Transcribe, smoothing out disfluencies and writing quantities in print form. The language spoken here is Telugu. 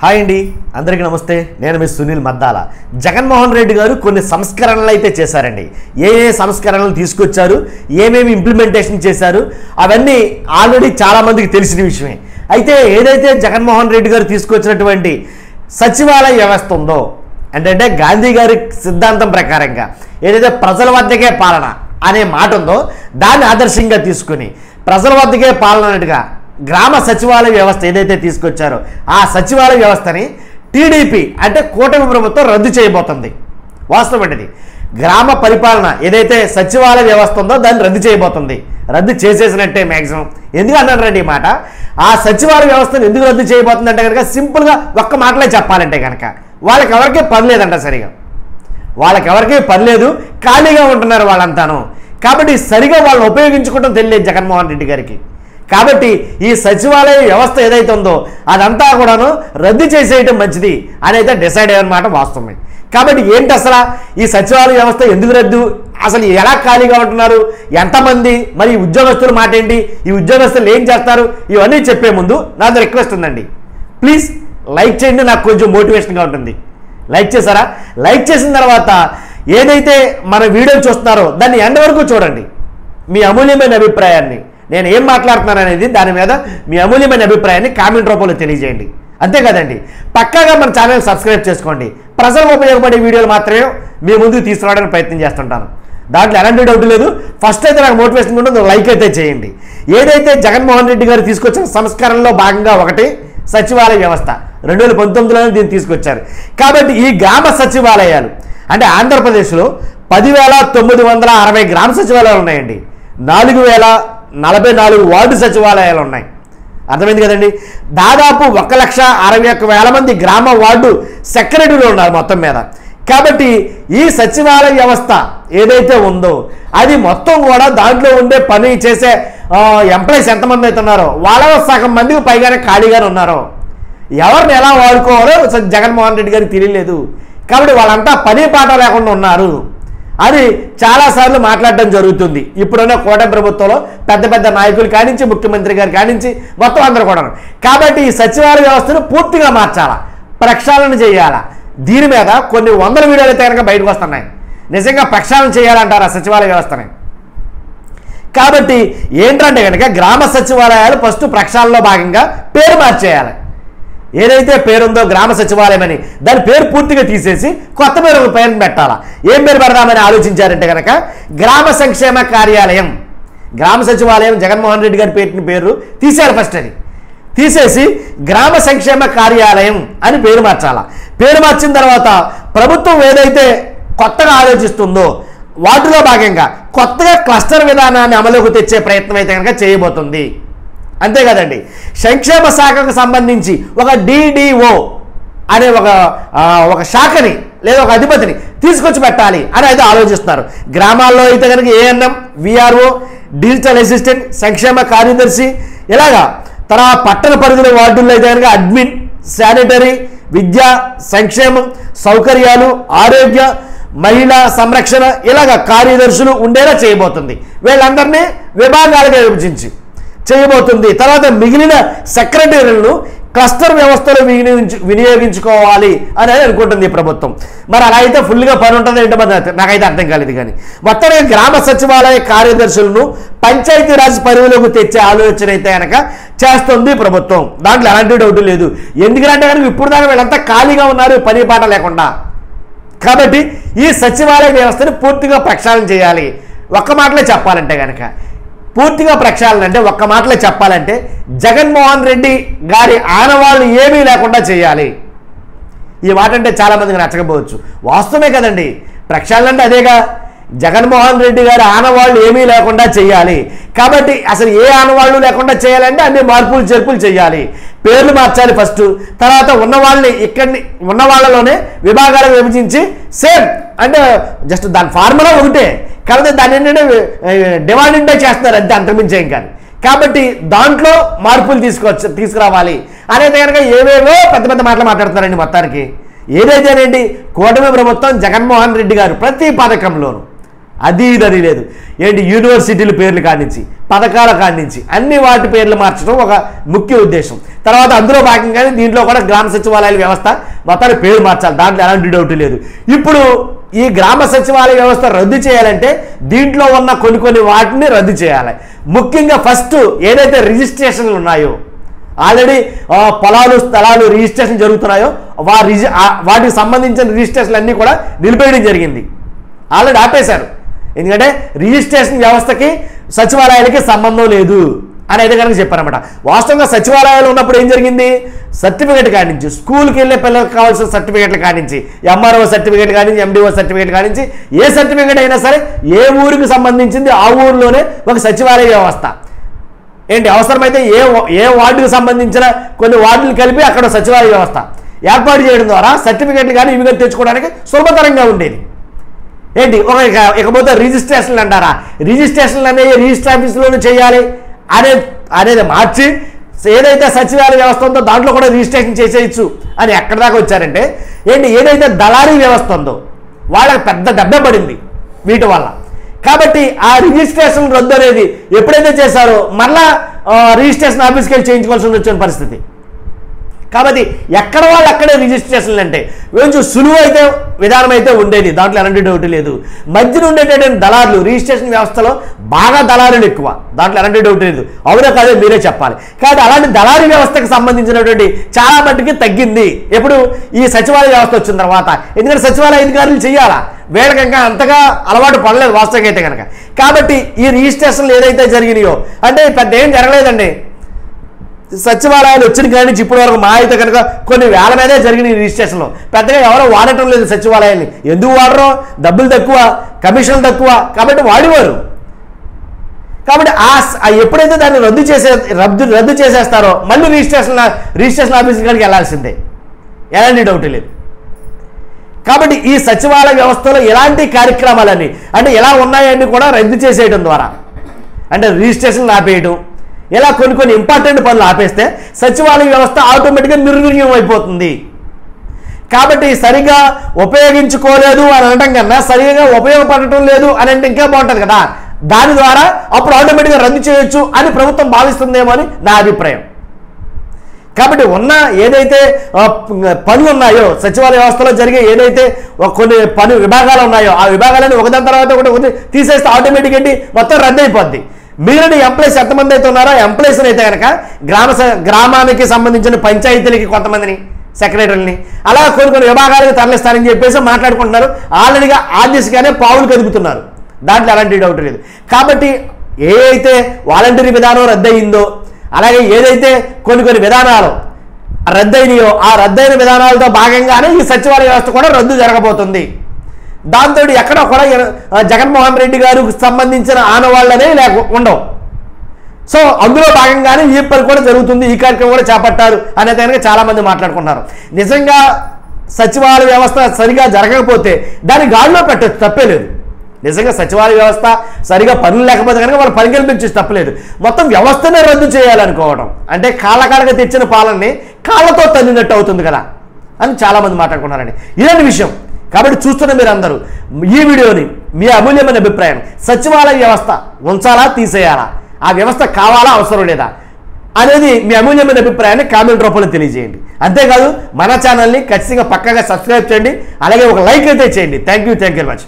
హాయ్ అండి, అందరికీ నమస్తే. నేను మీ సునీల్ మద్దాల. జగన్మోహన్ రెడ్డి గారు కొన్ని సంస్కరణలు అయితే చేశారండి. ఏ సంస్కరణలు తీసుకొచ్చారు, ఏమేమి ఇంప్లిమెంటేషన్ చేశారు, అవన్నీ ఆల్రెడీ చాలామందికి తెలిసిన విషయమే. అయితే ఏదైతే జగన్మోహన్ రెడ్డి గారు తీసుకొచ్చినటువంటి సచివాలయ వ్యవస్థ ఉందో, అంటే గాంధీ గారి సిద్ధాంతం ప్రకారంగా ఏదైతే ప్రజల వద్దకే పాలన అనే మాట ఉందో, దాన్ని ఆదర్శంగా తీసుకుని ప్రజల వద్దకే పాలన అన్నట్టుగా గ్రామ సచివాలయ వ్యవస్థ ఏదైతే తీసుకొచ్చారో ఆ సచివాలయ వ్యవస్థని టీడీపీ అంటే కూటమి ప్రభుత్వం రద్దు చేయబోతుంది. వాస్తవం అండి. గ్రామ పరిపాలన ఏదైతే సచివాలయ వ్యవస్థ ఉందో దాన్ని రద్దు చేయబోతుంది. రద్దు చేసేసినట్టే మ్యాక్సిమం. ఎందుకు అన్నాను రండి ఈ మాట. ఆ సచివాలయ వ్యవస్థను ఎందుకు రద్దు చేయబోతుంది అంటే కనుక సింపుల్గా ఒక్క మాటలే చెప్పాలంటే కనుక వాళ్ళకి ఎవరికీ పని లేదంట. సరిగా వాళ్ళకి ఎవరికీ పని లేదు, ఖాళీగా ఉంటున్నారు వాళ్ళంతాను. కాబట్టి సరిగా వాళ్ళని ఉపయోగించుకోవడం తెలియదు జగన్మోహన్ రెడ్డి గారికి. కాబట్టి ఈ సచివాలయ వ్యవస్థ ఏదైతే ఉందో అదంతా కూడాను రద్దు చేసేయటం మంచిది అని అయితే డిసైడ్ అయ్యన్నమాట. వాస్తవమే. కాబట్టి ఏంటి అసలు ఈ సచివాలయ వ్యవస్థ ఎందుకు రద్దు, అసలు ఎలా ఖాళీగా ఉంటున్నారు, ఎంతమంది, మరి ఈ ఉద్యోగస్తుల మాట ఏంటి, ఈ ఉద్యోగస్తులు ఏం చేస్తారు, ఇవన్నీ చెప్పే ముందు నాది రిక్వెస్ట్ ఉందండి. ప్లీజ్ లైక్ చేయండి, నాకు కొంచెం మోటివేషన్గా ఉంటుంది. లైక్ చేశారా? లైక్ చేసిన తర్వాత ఏదైతే మన వీడియో చూస్తున్నారో దాన్ని ఎండ్ వరకు చూడండి. మీ అమూల్యమైన అభిప్రాయాన్ని, నేను ఏం మాట్లాడుతున్నాను అనేది దాని మీద మీ అమూల్యమైన అభిప్రాయాన్ని కామెంట్ రూపంలో తెలియజేయండి. అంతే కదండి. పక్కాగా మన ఛానల్ సబ్స్క్రైబ్ చేసుకోండి. ప్రజలకు ఉపయోగపడే వీడియోలు మాత్రమే మీ ముందుకు తీసుకురావడానికి ప్రయత్నం చేస్తుంటాను. దాంట్లో ఎలాంటి డౌట్ లేదు. ఫస్ట్ అయితే నాకు మోటివేషన్ ఉంటుంది, లైక్ అయితే చేయండి. ఏదైతే జగన్మోహన్ రెడ్డి గారు తీసుకొచ్చిన సంస్కరణలో భాగంగా ఒకటి సచివాలయ వ్యవస్థ. 2019లోనే దీన్ని తీసుకొచ్చారు. కాబట్టి ఈ గ్రామ సచివాలయాలు అంటే ఆంధ్రప్రదేశ్లో 10,960 గ్రామ సచివాలయాలు ఉన్నాయండి. 4,044 వార్డు సచివాలయాలు ఉన్నాయి. అర్థమైంది కదండి. దాదాపు 1,61,000 మంది గ్రామ వార్డు సెక్రటరీలు ఉన్నారు మొత్తం మీద. కాబట్టి ఈ సచివాలయ వ్యవస్థ ఏదైతే ఉందో అది మొత్తం కూడా దాంట్లో ఉండే పని చేసే ఎంప్లాయీస్ ఎంతమంది అయితే ఉన్నారో వాళ్ళ సగం మందికి పైగానే ఖాళీగానే ఉన్నారో. ఎవరిని ఎలా వాడుకోవాలో జగన్మోహన్ రెడ్డి గారికి తెలియలేదు. కాబట్టి వాళ్ళంతా పని పాట లేకుండా ఉన్నారు అని చాలాసార్లు మాట్లాడడం జరుగుతుంది. ఇప్పుడున్న కూటమి ప్రభుత్వంలో పెద్ద పెద్ద నాయకులు కానించి ముఖ్యమంత్రి గారు కానించి మొత్తం అందరూ కూడా. కాబట్టి ఈ సచివాలయ వ్యవస్థను పూర్తిగా మార్చాలా, ప్రక్షాళన చేయాలా. దీని మీద కొన్ని వందల వీడియోలు అయితే కనుక బయటకు వస్తున్నాయి. నిజంగా ప్రక్షాళన చేయాలంటారు ఆ సచివాలయ వ్యవస్థని. కాబట్టి ఏంటంటే కనుక గ్రామ సచివాలయాలు ఫస్ట్ ప్రక్షాళనలో భాగంగా పేరు మార్చేయాలి. ఏదైతే పేరుందో గ్రామ సచివాలయం అని దాని పేరు పూర్తిగా తీసేసి కొత్త పేరు పెట్టాలా. ఏం పేరు పెడదామని ఆలోచించారంటే కనుక గ్రామ సంక్షేమ కార్యాలయం. గ్రామ సచివాలయం జగన్మోహన్ రెడ్డి గారి పెట్టిన పేరు తీసేయాలి. ఫస్ట్ అది తీసేసి గ్రామ సంక్షేమ కార్యాలయం అని పేరు మార్చాలా. పేరు మార్చిన తర్వాత ప్రభుత్వం ఏదైతే కొత్తగా ఆలోచిస్తుందో వాటిలో భాగంగా కొత్తగా క్లస్టర్ విధానాన్ని అమలుకు తెచ్చే ప్రయత్నం అయితే కనుక చేయబోతుంది. అంతే కదండి. సంక్షేమ శాఖకు సంబంధించి ఒక డిడిఓ అనే ఒక శాఖని లేదా ఒక అధిపతిని తీసుకొచ్చి పెట్టాలి అని అయితే ఆలోచిస్తున్నారు. గ్రామాల్లో అయితే కనుక ఏఎన్ఎం, విఆర్ఓ, డిజిటల్ అసిస్టెంట్, సంక్షేమ కార్యదర్శి, ఇలాగా తర్వాత పట్టణ పరిధిలో వార్డుల్లో అయితే కనుక అడ్మిన్, శానిటరీ, విద్య, సంక్షేమం, సౌకర్యాలు, ఆరోగ్య, మహిళా సంరక్షణ ఇలాగ కార్యదర్శులు ఉండేలా చేయబోతుంది. వీళ్ళందరినీ విభాగాలుగా విభజించి చేయబోతుంది. తర్వాత మిగిలిన సెక్రటరీలను క్లస్టర్ వ్యవస్థలో వినియోగించుకోవాలి అని అనుకుంటుంది ప్రభుత్వం. మరి అలా అయితే ఫుల్గా పని ఉంటుంది ఏంటో నాకైతే అర్థం కాలేదు. కానీ మొత్తంగా గ్రామ సచివాలయ కార్యదర్శులను పంచాయతీరాజ్ పరిధిలోకి తెచ్చే ఆలోచన అయితే కనుక చేస్తుంది ప్రభుత్వం. దాంట్లో ఎలాంటి డౌట్ లేదు. ఎందుకంటే కనుక ఇప్పుడు దాకా వీళ్ళంతా ఖాళీగా ఉన్నారు, పని పాట లేకుండా. కాబట్టి ఈ సచివాలయ వ్యవస్థని పూర్తిగా ప్రక్షాళన చేయాలి. ఒక్క మాటలో చెప్పాలంటే కనుక పూర్తిగా ప్రక్షాళన అంటే ఒక్క మాటలో చెప్పాలంటే జగన్మోహన్ రెడ్డి గారి ఆనవాళ్ళు ఏమీ లేకుండా చేయాలి. ఈ మాట అంటే చాలామందికి నచ్చకపోవచ్చు. వాస్తవమే కదండి. ప్రక్షాళన అంటే అదేగా. జగన్మోహన్ రెడ్డి గారి ఆనవాళ్ళు ఏమీ లేకుండా చేయాలి. కాబట్టి అసలు ఏ ఆనవాళ్ళు లేకుండా చేయాలంటే అన్ని మార్పులు చేర్పులు చేయాలి. పేర్లు మార్చాలి ఫస్ట్. తర్వాత ఉన్న వాళ్ళని ఉన్న వాళ్ళలోనే విభాగాలు విభజించి సేమ్ అంటే జస్ట్ దాని ఫార్ములా ఒకటే, కాబట్టి దాన్ని ఏంటంటే డివైడ్ బై చేస్తున్నారు అంతే, అంతర్మించేం కాదు. కాబట్టి దాంట్లో మార్పులు తీసుకురావాలి అనేది కనుక ఏవేవో పెద్ద పెద్ద మాటలు మాట్లాడుతున్నారండి. మొత్తానికి ఏదైతేనండి కూటమి ప్రభుత్వం జగన్మోహన్ రెడ్డి గారు ప్రతి పథకంలోనూ అది ఇదని లేదు. ఏంటి యూనివర్సిటీల పేర్లు కానించి పథకాల కానించి అన్ని వాటి పేర్లు మార్చడం ఒక ముఖ్య ఉద్దేశం. తర్వాత అందులో భాగంగానే దీంట్లో కూడా గ్రామ సచివాలయాల వ్యవస్థ మొత్తాన్ని పేరు మార్చాలి, దాంట్లో ఎలాంటి డౌట్ లేదు. ఇప్పుడు ఈ గ్రామ సచివాలయ వ్యవస్థ రద్దు చేయాలంటే దీంట్లో ఉన్న కొన్ని వాటిని రద్దు చేయాలి. ముఖ్యంగా ఫస్ట్ ఏదైతే రిజిస్ట్రేషన్లు ఉన్నాయో, ఆల్రెడీ పొలాలు స్థలాలు రిజిస్ట్రేషన్ జరుగుతున్నాయో వాటికి సంబంధించిన రిజిస్ట్రేషన్లు అన్నీ కూడా నిలిపేయడం జరిగింది, ఆల్రెడీ ఆపేశారు. ఎందుకంటే రిజిస్ట్రేషన్ వ్యవస్థకి సచివాలయాలకి సంబంధం లేదు అని అయితే కనుక చెప్పారన్నమాట. వాస్తవంగా సచివాలయాలు ఉన్నప్పుడు ఏం జరిగింది, సర్టిఫికేట్ కానించి స్కూల్కి వెళ్ళే పిల్లలకు కావాల్సిన సర్టిఫికేట్లు కానించి ఎంఆర్ఓ సర్టిఫికేట్ కానించి ఎండిఓ సర్టిఫికేట్ కానించి ఏ సర్టిఫికేట్ అయినా సరే ఏ ఊరికి సంబంధించింది ఆ ఊరిలోనే ఒక సచివాలయ వ్యవస్థ. ఏంటి అవసరమైతే ఏ వార్డుకు సంబంధించిన కొన్ని వార్డులు కలిపి అక్కడ సచివాలయ వ్యవస్థ ఏర్పాటు చేయడం ద్వారా సర్టిఫికేట్లు కానీ ఇవి కానీ తెచ్చుకోవడానికి సులభతరంగా ఉండేది. ఏంటి ఇకపోతే రిజిస్ట్రేషన్లు అంటారా, రిజిస్ట్రేషన్లు అనేవి రిజిస్టర్ ఆఫీసులోనే చేయాలి అనేది మార్చి ఏదైతే సచివాలయ వ్యవస్థ ఉందో దాంట్లో కూడా రిజిస్ట్రేషన్ చేసేయచ్చు అని ఎక్కడి దాకా వచ్చారంటే, ఏంటి ఏదైతే దళారీ వ్యవస్థ ఉందో వాళ్ళకి పెద్ద దెబ్బ పడింది వీటి వల్ల. కాబట్టి ఆ రిజిస్ట్రేషన్ రద్దు అనేది ఎప్పుడైతే చేశారో మళ్ళా రిజిస్ట్రేషన్ ఆఫీస్కి వెళ్ళి చేయించుకోవాల్సి వచ్చిన పరిస్థితి. కాబట్టి ఎక్కడ వాళ్ళు అక్కడే రిజిస్ట్రేషన్లు అంటే కొంచెం సులువు అయితే విధానం అయితే ఉండేది, దాంట్లో ఎలాంటి డౌట్ లేదు. మధ్యన ఉండేటటువంటి దళారులు రిజిస్ట్రేషన్ వ్యవస్థలో బాగా దళారులు ఎక్కువ, దాంట్లో ఎలాంటి డౌట్ లేదు. అవునో కాదో మీరే చెప్పాలి. కాబట్టి అలాంటి దళారీ వ్యవస్థకు సంబంధించినటువంటి చాలా మట్టుకి తగ్గింది ఎప్పుడు ఈ సచివాలయ వ్యవస్థ వచ్చిన తర్వాత. ఎందుకంటే సచివాలయ అధికారులు చేయాలా, వీళ్ళకి ఇంకా అంతగా అలవాటు పడలేదు వాస్తవంగా అయితే కనుక. కాబట్టి ఈ రిజిస్ట్రేషన్లు ఏదైతే జరిగినాయో అంటే పెద్ద ఏం జరగలేదండి. సచివాలయాలు వచ్చిన కాడి నుంచి ఇప్పటి వరకు మా అయితే కనుక కొన్ని వేల మీదే జరిగిన రిజిస్ట్రేషన్లో పెద్దగా ఎవరో వాడటం లేదు సచివాలయాన్ని. ఎందుకు వాడరు, డబ్బులు తక్కువ, కమిషన్లు తక్కువ, కాబట్టి వాడేవారు. కాబట్టి ఎప్పుడైతే దాన్ని రద్దు చేసేస్తారో మళ్ళీ రిజిస్ట్రేషన్ ఆఫీస్ కాడికి వెళ్ళాల్సిందే, ఎలాంటి డౌట్ లేదు. కాబట్టి ఈ సచివాలయ వ్యవస్థలో ఎలాంటి కార్యక్రమాలన్నీ అంటే ఎలా ఉన్నాయని కూడా రద్దు చేసేయడం ద్వారా అంటే రిజిస్ట్రేషన్లు ఆపేయడం, ఇలా కొన్ని ఇంపార్టెంట్ పనులు ఆపేస్తే సచివాలయ వ్యవస్థ ఆటోమేటిక్గా నిర్వీర్యం అయిపోతుంది. కాబట్టి సరిగా ఉపయోగించుకోలేదు అని అనడం కన్నా సరిగా ఉపయోగపడటం లేదు అని అంటే ఇంకా బాగుంటుంది కదా. దాని ద్వారా అప్పుడు ఆటోమేటిక్గా రద్దు చేయొచ్చు అని ప్రభుత్వం భావిస్తుందేమో అని నా అభిప్రాయం. కాబట్టి ఏదైతే పనులు ఉన్నాయో సచివాలయ వ్యవస్థలో జరిగే ఏదైతే కొన్ని విభాగాలు ఉన్నాయో ఆ విభాగాలను ఒకదాని తర్వాత ఒకటి తీసేస్తే ఆటోమేటిక్ ఏంటి మొత్తం రద్దు అయిపోద్ది. మిగిలిన ఎంప్లాయీస్ ఎంతమంది అయితే ఉన్నారో ఎంప్లాయీస్ అయితే కనుక గ్రామానికి సంబంధించిన పంచాయతీలకి కొంతమందిని సెక్రటరీని అలా కొన్ని విభాగాలకు తరలిస్తారని చెప్పేసి మాట్లాడుకుంటున్నారు. ఆల్రెడీగా ఆ దిశగానే పావులు కదుపుతున్నారు, దాంట్లో ఎలాంటి డౌట్ లేదు. కాబట్టి ఏ అయితే వాలంటరీ విధానం రద్దయిందో అలాగే ఏదైతే కొన్ని విధానాలు రద్దయినాయో ఆ రద్దయిన విధానాలతో భాగంగానే ఈ సచివాలయ వ్యవస్థ కూడా రద్దు జరగబోతుంది. దాంతో ఎక్కడ కూడా జగన్మోహన్ రెడ్డి గారికి సంబంధించిన ఆనవాళ్ళనే ఉండవు. సో అందులో భాగంగానే ఈ పని కూడా జరుగుతుంది, ఈ కార్యక్రమం కూడా చేపట్టారు అనేది కనుక చాలామంది మాట్లాడుకుంటున్నారు. నిజంగా సచివాలయ వ్యవస్థ సరిగా జరగకపోతే దాన్ని గాడిలో పెట్టచ్చు, తప్పే లేదు. నిజంగా సచివాలయ వ్యవస్థ సరిగా పనులు లేకపోతే కనుక వాళ్ళు పని కల్పించేసి తప్పలేదు. మొత్తం వ్యవస్థనే రద్దు చేయాలనుకోవడం అంటే కాళ్ళకాళ్ళగా తెచ్చిన పాలనని కాళ్ళతో తన్నినట్టు అవుతుంది కదా అని చాలామంది మాట్లాడుకున్నారండి. ఇలాంటి విషయం. కాబట్టి చూస్తున్న మీరు అందరూ ఈ వీడియోని మీ అమూల్యమైన అభిప్రాయం, సచివాలయ వ్యవస్థ ఉంచాలా తీసేయాలా, ఆ వ్యవస్థ కావాలా అవసరం లేదా అనేది మీ అమూల్యమైన అభిప్రాయాన్ని కామెంట్ రూపంలో తెలియజేయండి. అంతేకాదు మన ఛానల్ని ఖచ్చితంగా పక్కాగా సబ్స్క్రైబ్ చేయండి, అలాగే ఒక లైక్ అయితే చేయండి. Thank you very much.